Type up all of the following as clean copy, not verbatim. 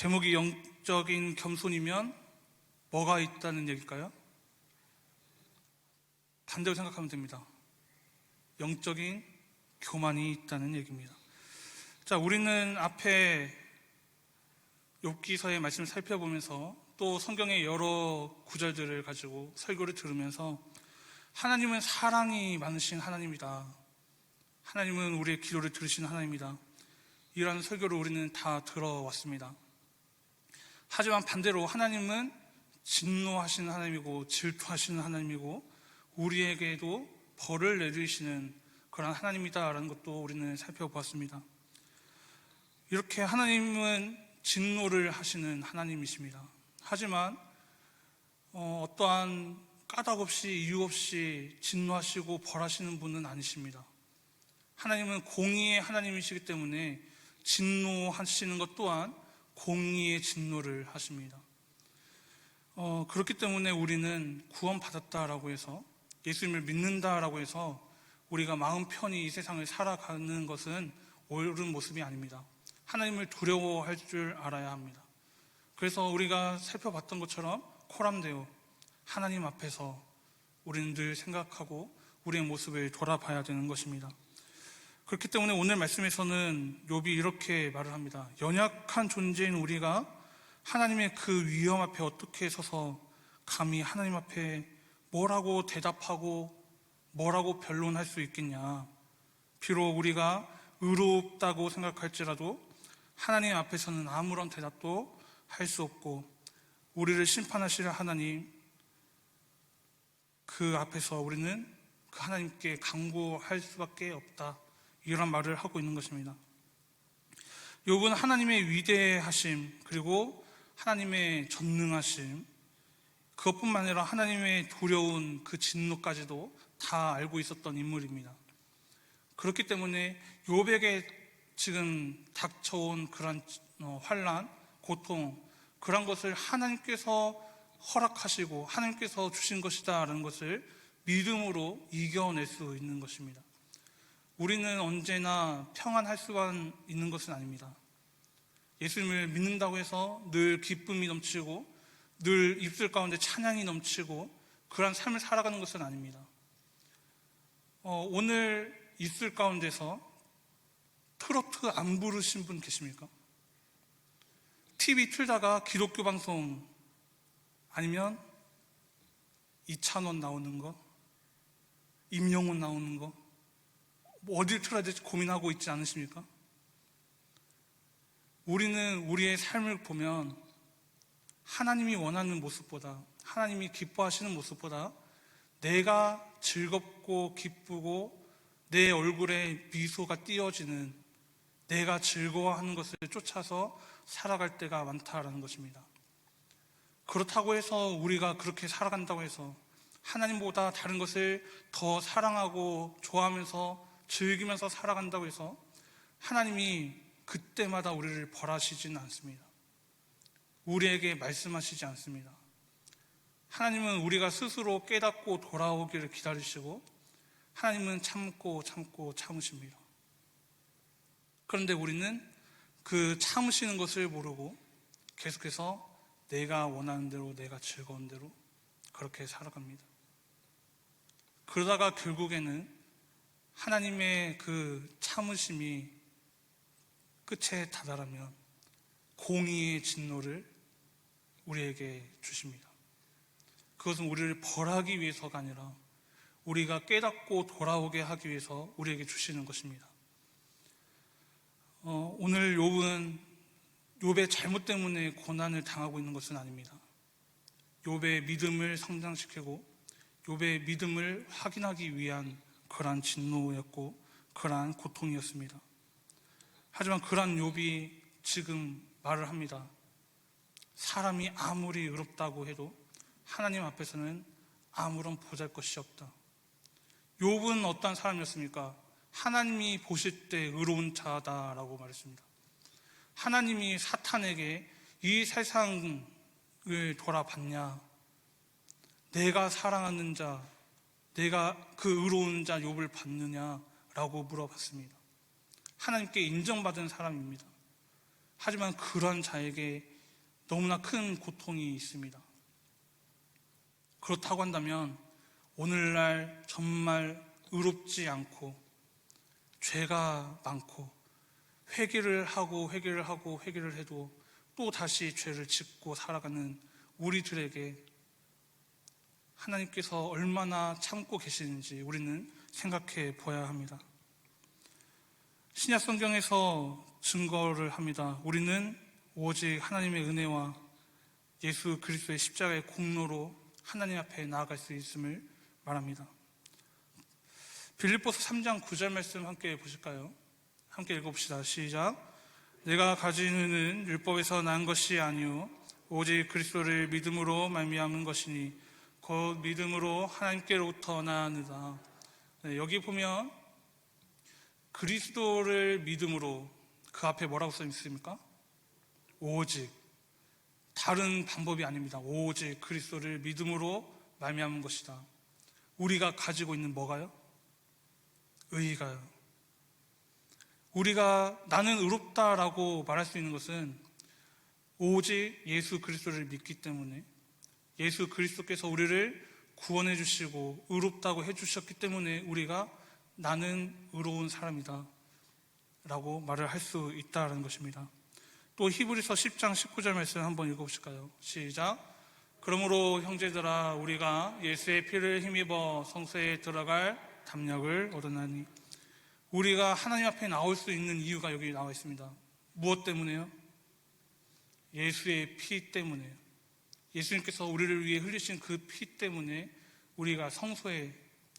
제목이 영적인 겸손이면 뭐가 있다는 얘기일까요? 반대로 생각하면 됩니다. 영적인 교만이 있다는 얘기입니다. 자, 우리는 앞에 욥기서의 말씀을 살펴보면서 또 성경의 여러 구절들을 가지고 설교를 들으면서 하나님은 사랑이 많으신 하나님이다. 하나님은 우리의 기도를 들으시는 하나님이다. 이런 설교를 우리는 다 들어왔습니다. 하지만 반대로 하나님은 진노하시는 하나님이고 질투하시는 하나님이고 우리에게도 벌을 내리시는 그런 하나님이다라는 것도 우리는 살펴보았습니다. 이렇게 하나님은 진노를 하시는 하나님이십니다. 하지만 어떠한 까닭 없이 이유 없이 진노하시고 벌하시는 분은 아니십니다. 하나님은 공의의 하나님이시기 때문에 진노하시는 것 또한 공의의 진노를 하십니다. 그렇기 때문에 우리는 구원받았다라고 해서 예수님을 믿는다라고 해서 우리가 마음 편히 이 세상을 살아가는 것은 옳은 모습이 아닙니다. 하나님을 두려워할 줄 알아야 합니다. 그래서 우리가 살펴봤던 것처럼 코람데오 하나님 앞에서 우리는 늘 생각하고 우리의 모습을 돌아봐야 되는 것입니다. 그렇기 때문에 오늘 말씀에서는 욥이 이렇게 말을 합니다. 연약한 존재인 우리가 하나님의 그 위험 앞에 어떻게 서서 감히 하나님 앞에 뭐라고 대답하고 뭐라고 변론할 수 있겠냐. 비록 우리가 의롭다고 생각할지라도 하나님 앞에서는 아무런 대답도 할 수 없고 우리를 심판하실 하나님 그 앞에서 우리는 그 하나님께 간구할 수밖에 없다. 이런 말을 하고 있는 것입니다. 욥은 하나님의 위대하심 그리고 하나님의 전능하심 그것뿐만 아니라 하나님의 두려운 그 진노까지도 다 알고 있었던 인물입니다. 그렇기 때문에 욥에게 지금 닥쳐온 그런 환난, 고통 그런 것을 하나님께서 허락하시고 하나님께서 주신 것이다라는 것을 믿음으로 이겨낼 수 있는 것입니다. 우리는 언제나 평안할 수만 있는 것은 아닙니다. 예수님을 믿는다고 해서 늘 기쁨이 넘치고 늘 입술 가운데 찬양이 넘치고 그런 삶을 살아가는 것은 아닙니다. 오늘 입술 가운데서 트로트 안 부르신 분 계십니까? TV 틀다가 기독교 방송 아니면 이찬원 나오는 거, 임영웅 나오는 거 어디를 틀어야 될지 고민하고 있지 않으십니까? 우리는 우리의 삶을 보면 하나님이 원하는 모습보다 하나님이 기뻐하시는 모습보다 내가 즐겁고 기쁘고 내 얼굴에 미소가 띄어지는 내가 즐거워하는 것을 쫓아서 살아갈 때가 많다라는 것입니다. 그렇다고 해서 우리가 그렇게 살아간다고 해서 하나님보다 다른 것을 더 사랑하고 좋아하면서 즐기면서 살아간다고 해서 하나님이 그때마다 우리를 벌하시지는 않습니다. 우리에게 말씀하시지 않습니다. 하나님은 우리가 스스로 깨닫고 돌아오기를 기다리시고 하나님은 참고 참으십니다. 그런데 우리는 그 참으시는 것을 모르고 계속해서 내가 원하는 대로 내가 즐거운 대로 그렇게 살아갑니다. 그러다가 결국에는 하나님의 그 참으심이 끝에 다다르면 공의의 진노를 우리에게 주십니다. 그것은 우리를 벌하기 위해서가 아니라 우리가 깨닫고 돌아오게 하기 위해서 우리에게 주시는 것입니다. 오늘 욥의 잘못 때문에 고난을 당하고 있는 것은 아닙니다. 욥의 믿음을 성장시키고 욥의 믿음을 확인하기 위한 그러한 진노였고 그러한 고통이었습니다. 하지만 그러한 욥이 지금 말을 합니다. 사람이 아무리 의롭다고 해도 하나님 앞에서는 아무런 보잘것이 없다. 욥은 어떤 사람이었습니까? 하나님이 보실 때 의로운 자다라고 말했습니다. 하나님이 사탄에게 이 세상을 돌아봤냐? 내가 사랑하는 자, 내가 그 의로운 자 욥을 봤느냐라고 물어봤습니다. 하나님께 인정받은 사람입니다. 하지만 그런 자에게 너무나 큰 고통이 있습니다. 그렇다고 한다면 오늘날 정말 의롭지 않고 죄가 많고 회개를 하고 해도 또 다시 죄를 짓고 살아가는 우리들에게 하나님께서 얼마나 참고 계시는지 우리는 생각해 보아야 합니다. 신약 성경에서 증거를 합니다. 우리는 오직 하나님의 은혜와 예수 그리스도의 십자가의 공로로 하나님 앞에 나아갈 수 있음을 말합니다. 빌립보서 3장 9절 말씀 함께 보실까요? 함께 읽어봅시다. 시작. 내가 가진 은은 율법에서 난 것이 아니요 오직 그리스도를 믿음으로 말미암은 것이니 곧 믿음으로 하나님께로부터 나아느라. 여기 보면 그리스도를 믿음으로, 그 앞에 뭐라고 써 있습니까? 오직, 다른 방법이 아닙니다. 오직 그리스도를 믿음으로 말미암은 것이다. 우리가 가지고 있는 뭐가요? 의의가요. 우리가 나는 의롭다라고 말할 수 있는 것은 오직 예수 그리스도를 믿기 때문에, 예수 그리스도께서 우리를 구원해 주시고 의롭다고 해 주셨기 때문에 우리가 나는 의로운 사람이다 라고 말을 할 수 있다는 것입니다. 또 히브리서 10장 19절 말씀 한번 읽어보실까요? 시작. 그러므로 형제들아 우리가 예수의 피를 힘입어 성소에 들어갈 담력을 얻으나니. 우리가 하나님 앞에 나올 수 있는 이유가 여기 나와 있습니다. 무엇 때문에요? 예수의 피 때문에요. 예수님께서 우리를 위해 흘리신 그 피 때문에 우리가 성소에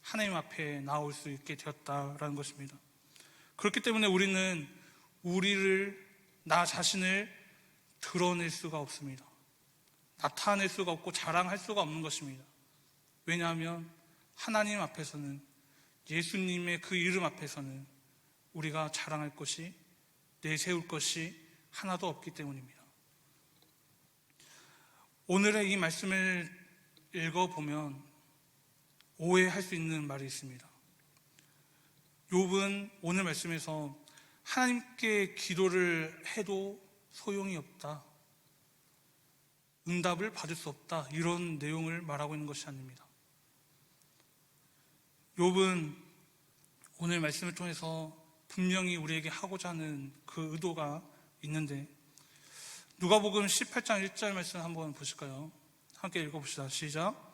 하나님 앞에 나올 수 있게 되었다라는 것입니다. 그렇기 때문에 우리는 나 자신을 드러낼 수가 없습니다. 나타낼 수가 없고 자랑할 수가 없는 것입니다. 왜냐하면 하나님 앞에서는, 예수님의 그 이름 앞에서는 우리가 자랑할 것이, 내세울 것이 하나도 없기 때문입니다. 오늘의 이 말씀을 읽어보면 오해할 수 있는 말이 있습니다. 욥은 오늘 말씀에서 하나님께 기도를 해도 소용이 없다, 응답을 받을 수 없다, 이런 내용을 말하고 있는 것이 아닙니다. 욥은 오늘 말씀을 통해서 분명히 우리에게 하고자 하는 그 의도가 있는데, 누가복음 18장 1절 말씀 한번 보실까요? 함께 읽어봅시다. 시작.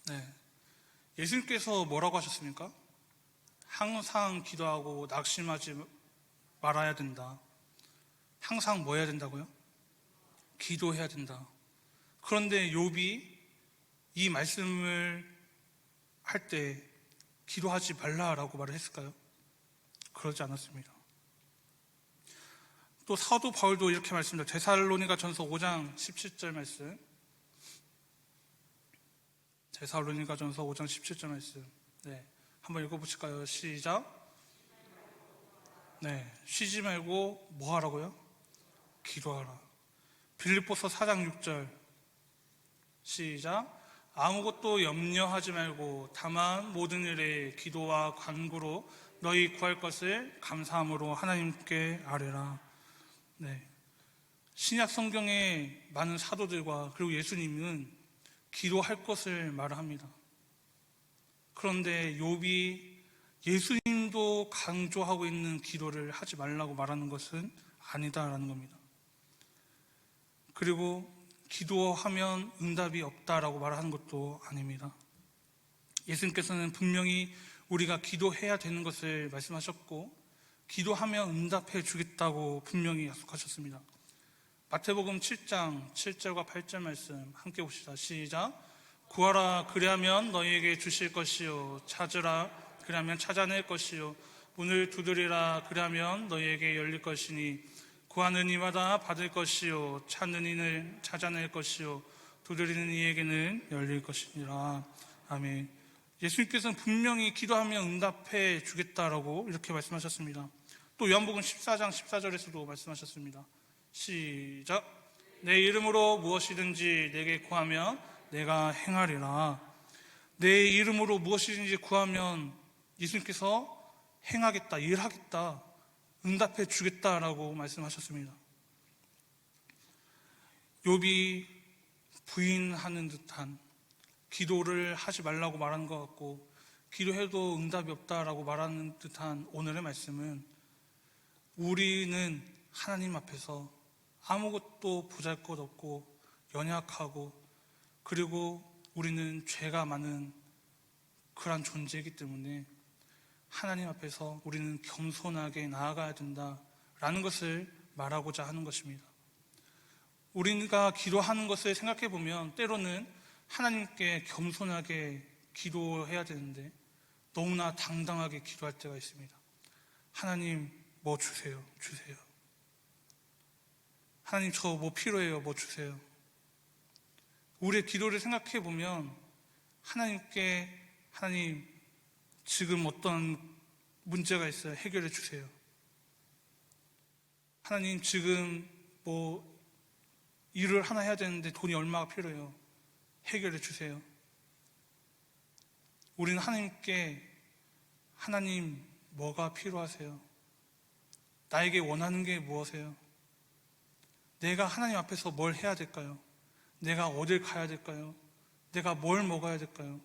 네, 예수님께서 뭐라고 하셨습니까? 항상 기도하고 낙심하지 말아야 된다. 항상 뭐 해야 된다고요? 기도해야 된다. 그런데 욥이 이 말씀을 할 때 기도하지 말라라고 말을 했을까요? 그러지 않았습니다. 또 사도 바울도 이렇게 말씀합니다. 데살로니가 전서 5장 17절 말씀. 데살로니가 전서 5장 17절 말씀. 네, 한번 읽어보실까요? 시작. 네, 쉬지 말고 뭐 하라고요? 기도하라. 빌립보서 4장 6절. 시작. 아무것도 염려하지 말고 다만 모든 일에 기도와 간구로 너희 구할 것을 감사함으로 하나님께 아뢰라. 네, 신약 성경의 많은 사도들과 그리고 예수님은 기도할 것을 말합니다. 그런데 욥이 예수님도 강조하고 있는 기도를 하지 말라고 말하는 것은 아니다라는 겁니다. 그리고 기도하면 응답이 없다라고 말하는 것도 아닙니다. 예수님께서는 분명히 우리가 기도해야 되는 것을 말씀하셨고, 기도하면 응답해 주겠다고 분명히 약속하셨습니다. 마태복음 7장 7절과 8절 말씀 함께 봅시다. 시작. 구하라 그리하면 너희에게 주실 것이요 찾으라 그리하면 찾아낼 것이요 문을 두드리라 그리하면 너희에게 열릴 것이니 구하는 이마다 받을 것이요 찾는 이는 찾아낼 것이요 두드리는 이에게는 열릴 것이니라. 아멘. 예수님께서는 분명히 기도하면 응답해 주겠다라고 이렇게 말씀하셨습니다. 또 요한복음 14장 14절에서도 말씀하셨습니다. 시작. 내 이름으로 무엇이든지 내게 구하면 내가 행하리라. 내 이름으로 무엇이든지 구하면 예수님께서 행하겠다, 일하겠다, 응답해 주겠다라고 말씀하셨습니다. 욥이 부인하는 듯한 기도를 하지 말라고 말하는 것 같고 기도해도 응답이 없다라고 말하는 듯한 오늘의 말씀은 우리는 하나님 앞에서 아무것도 보잘것없고 연약하고 그리고 우리는 죄가 많은 그런 존재이기 때문에 하나님 앞에서 우리는 겸손하게 나아가야 된다라는 것을 말하고자 하는 것입니다. 우리가 기도하는 것을 생각해 보면 때로는 하나님께 겸손하게 기도해야 되는데 너무나 당당하게 기도할 때가 있습니다. 하나님 뭐 주세요. 하나님 저 뭐 필요해요. 뭐 주세요. 우리의 기도를 생각해 보면 하나님께 하나님 지금 어떤 문제가 있어요. 해결해 주세요. 하나님 지금 뭐 일을 하나 해야 되는데 돈이 얼마가 필요해요. 해결해 주세요. 우리는 하나님께 하나님 뭐가 필요하세요? 나에게 원하는 게 무엇이에요? 내가 하나님 앞에서 뭘 해야 될까요? 내가 어딜 가야 될까요? 내가 뭘 먹어야 될까요?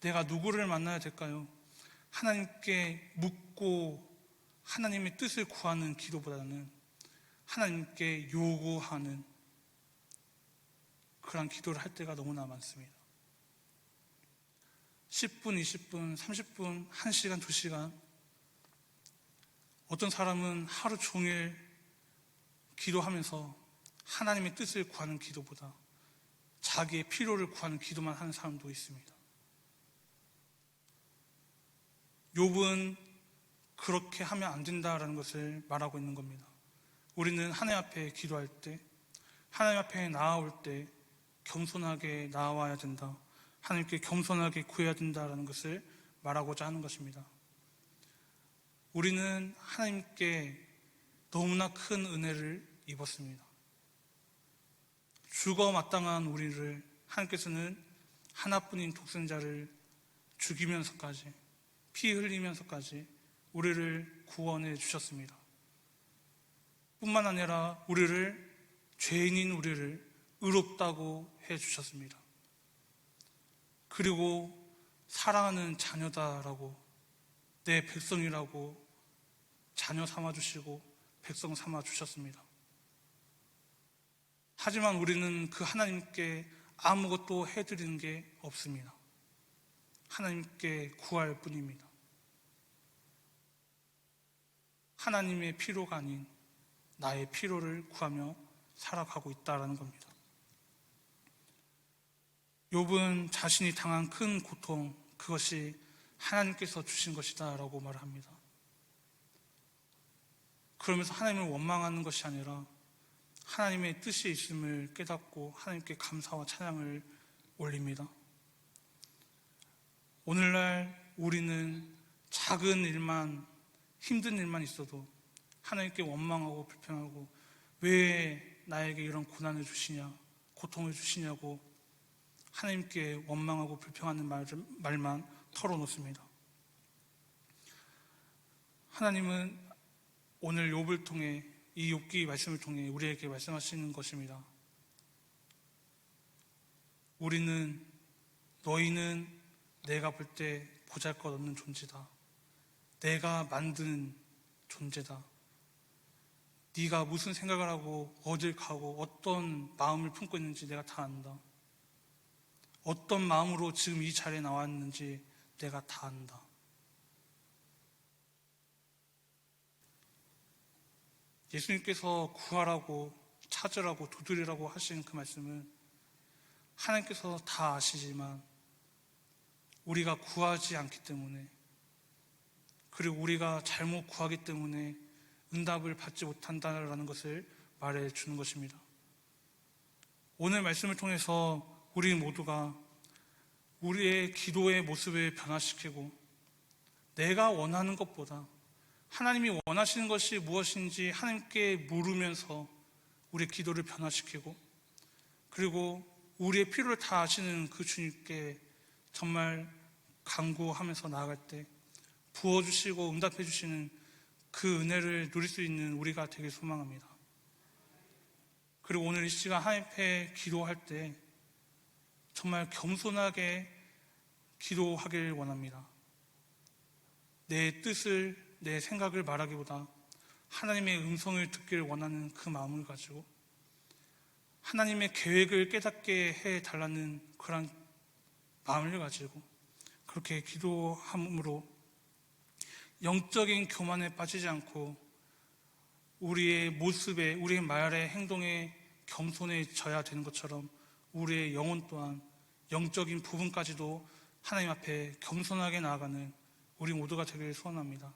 내가 누구를 만나야 될까요? 하나님께 묻고 하나님의 뜻을 구하는 기도보다는 하나님께 요구하는 그런 기도를 할 때가 너무나 많습니다. 10분, 20분, 30분, 1시간, 2시간 어떤 사람은 하루 종일 기도하면서 하나님의 뜻을 구하는 기도보다 자기의 필요를 구하는 기도만 하는 사람도 있습니다. 욥은 그렇게 하면 안 된다라는 것을 말하고 있는 겁니다. 우리는 하나님 앞에 기도할 때, 하나님 앞에 나아올 때 겸손하게 나아와야 된다. 하나님께 겸손하게 구해야 된다라는 것을 말하고자 하는 것입니다. 우리는 하나님께 너무나 큰 은혜를 입었습니다. 죽어 마땅한 우리를 하나님께서는 하나뿐인 독생자를 죽이면서까지 피 흘리면서까지 우리를 구원해 주셨습니다. 뿐만 아니라 죄인인 우리를 의롭다고 해 주셨습니다. 그리고 사랑하는 자녀다라고 내 백성이라고 자녀 삼아 주시고 백성 삼아 주셨습니다. 하지만 우리는 그 하나님께 아무것도 해드리는 게 없습니다. 하나님께 구할 뿐입니다. 하나님의 필요가 아닌 나의 필요를 구하며 살아가고 있다는 겁니다. 욥은 자신이 당한 큰 고통, 그것이 하나님께서 주신 것이다 라고 말을 합니다. 그러면서 하나님을 원망하는 것이 아니라 하나님의 뜻이 있음을 깨닫고 하나님께 감사와 찬양을 올립니다. 오늘날 우리는 작은 일만, 힘든 일만 있어도 하나님께 원망하고 불평하고 왜 나에게 이런 고난을 주시냐, 고통을 주시냐고 하나님께 원망하고 불평하는 말만 털어놓습니다. 하나님은 오늘 욥을 통해 이 욥기 말씀을 통해 우리에게 말씀하시는 것입니다. 너희는 내가 볼 때 보잘것없는 존재다. 내가 만든 존재다. 네가 무슨 생각을 하고 어딜 가고 어떤 마음을 품고 있는지 내가 다 안다. 어떤 마음으로 지금 이 자리에 나왔는지 내가 다 안다. 예수님께서 구하라고 찾으라고 두드리라고 하신 그 말씀은 하나님께서 다 아시지만 우리가 구하지 않기 때문에 그리고 우리가 잘못 구하기 때문에 응답을 받지 못한다는 것을 말해주는 것입니다. 오늘 말씀을 통해서 우리 모두가 우리의 기도의 모습을 변화시키고 내가 원하는 것보다 하나님이 원하시는 것이 무엇인지 하나님께 물으면서 우리의 기도를 변화시키고 그리고 우리의 필요를 다 아시는 그 주님께 정말 간구하면서 나아갈 때 부어주시고 응답해주시는 그 은혜를 누릴 수 있는 우리가 되길 소망합니다. 그리고 오늘 이 시간 하나님 앞에 기도할 때 정말 겸손하게 기도하길 원합니다. 내 뜻을, 내 생각을 말하기보다 하나님의 음성을 듣기를 원하는 그 마음을 가지고 하나님의 계획을 깨닫게 해달라는 그런 마음을 가지고 그렇게 기도함으로 영적인 교만에 빠지지 않고 우리의 모습에, 우리의 말에, 행동에 겸손해져야 되는 것처럼 우리의 영혼 또한 영적인 부분까지도 하나님 앞에 겸손하게 나아가는 우리 모두가 되기를 소원합니다.